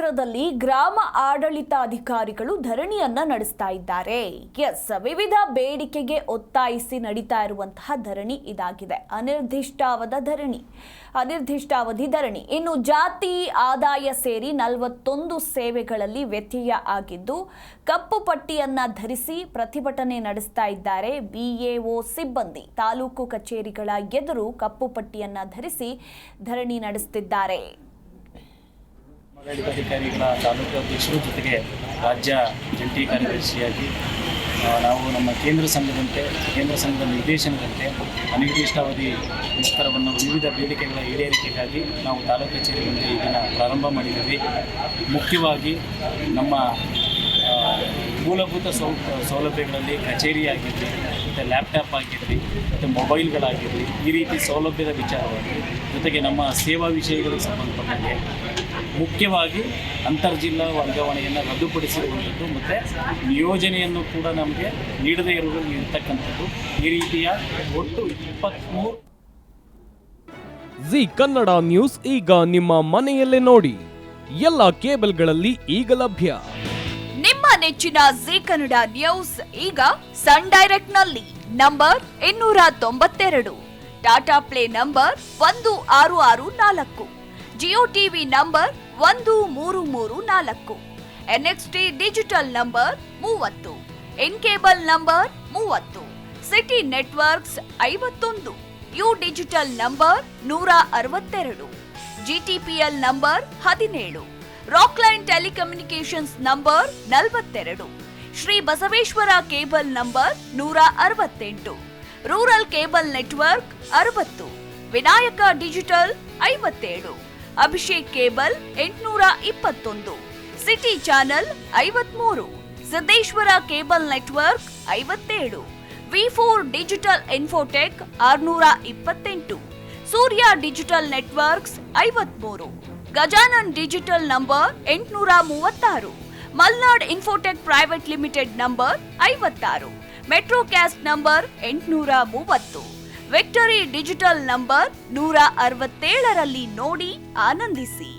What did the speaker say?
ನಗರದಲ್ಲಿ ಗ್ರಾಮ ಆಡಳಿತಾಧಿಕಾರಿಗಳು ಧರಣಿಯನ್ನ ನಡೆಸ್ತಾ ಇದ್ದಾರೆ. ವಿವಿಧ ಬೇಡಿಕೆಗೆ ಒತ್ತಾಯಿಸಿ ನಡೀತಾ ಇರುವಂತಹ ಧರಣಿ ಇದಾಗಿದೆ. ಅನಿರ್ದಿಷ್ಟಾವಧಿ ಧರಣಿ. ಇನ್ನು ಜಾತಿ ಆದಾಯ ಸೇರಿ 41 ಸೇವೆಗಳಲ್ಲಿ ವ್ಯತ್ಯಯ ಆಗಿದ್ದು ಕಪ್ಪು ಪಟ್ಟಿಯನ್ನ ಧರಿಸಿ ಪ್ರತಿಭಟನೆ ನಡೆಸ್ತಾ ಇದ್ದಾರೆ. ಬಿಎಒ ಸಿಬ್ಬಂದಿ ತಾಲೂಕು ಕಚೇರಿಗಳ ಎದುರು ಕಪ್ಪು ಪಟ್ಟಿಯನ್ನ ಧರಿಸಿ ಧರಣಿ ನಡೆಸುತ್ತಿದ್ದಾರೆ. ಆಡಳಿತಾಧಿಕಾರಿಗಳ ತಾಲೂಕು ಅಧ್ಯಕ್ಷರ ಜೊತೆಗೆ ರಾಜ್ಯ ಜಂಟಿ ಕಾರ್ಯದರ್ಶಿಯಾಗಿ ನಾವು ನಮ್ಮ ಕೇಂದ್ರ ಸಂಘದ ನಿರ್ದೇಶನದಂತೆ ಅನಿರ್ದಿಷ್ಟಾವಧಿ ಮುಷ್ಕರವನ್ನು ವಿವಿಧ ಬೇಡಿಕೆಗಳ ಈಡೇರಿಕೆಗಾಗಿ ನಾವು ತಾಲೂಕು ಕಚೇರಿಯಲ್ಲಿ ಇದನ್ನು ಪ್ರಾರಂಭ ಮಾಡಿದ್ದೀವಿ. ಮುಖ್ಯವಾಗಿ ನಮ್ಮ ಮೂಲಭೂತ ಸೌಲಭ್ಯಗಳಲ್ಲಿ ಕಚೇರಿ ಆಗಿರಲಿ, ಮತ್ತು ಲ್ಯಾಪ್ಟಾಪ್ ಆಗಿರಲಿ, ಮತ್ತು ಮೊಬೈಲ್ಗಳಾಗಿರಲಿ, ಈ ರೀತಿ ಸೌಲಭ್ಯದ ವಿಚಾರವಾಗಿ ಜೊತೆಗೆ ನಮ್ಮ ಸೇವಾ ವಿಷಯಗಳಿಗೆ ಸಂಬಂಧಪಟ್ಟಂತೆ ಮುಖ್ಯವಾಗಿ ಅಂತರ್ಜಿಲ್ಲಾ ವರ್ಗಾವಣೆಯನ್ನು ರದ್ದುಪಡಿಸಿರುವಂಥದ್ದು ಮತ್ತು ನಿಯೋಜನೆಯನ್ನು ಕೂಡ ನಮಗೆ ನೀಡದೇ ಇರತಕ್ಕಂಥದ್ದು. ಈ ರೀತಿಯ ಒಟ್ಟು 23 ಜಿ ಕನ್ನಡ ನ್ಯೂಸ್ ಈಗ ನಿಮ್ಮ ಮನೆಯಲ್ಲೇ ನೋಡಿ. ಎಲ್ಲ ಕೇಬಲ್ಗಳಲ್ಲಿ ಈಗ ಲಭ್ಯ. ನಿಮ್ಮ ನೆಚ್ಚಿನ ಜಿ ಕನ್ನಡ ನ್ಯೂಸ್ ಈಗ ಸನ್ ಡೈರೆಕ್ಟ್ ನಲ್ಲಿ number 292, Tata Play number 1664, Jio TV number 1334, NXT digital number 30, In cable number 30, City networks 51, U digital number 162, GTPL number 17, Rockline telecommunications number 42, Shri Basaveshwara cable number 168, rural cable network 60, Vinayaka digital 57, Abhishek cable 821, city channel 53, Siddeshwara cable network 57, ವಿ4 digital Infotech 628, Surya digital networks 53, Gajanan digital number 836, Malnad Infotech private limited number 56, Metrocast number 830, Victory digital number 167ರಲ್ಲಿ ನೋಡಿ ಆನಂದಿಸಿ.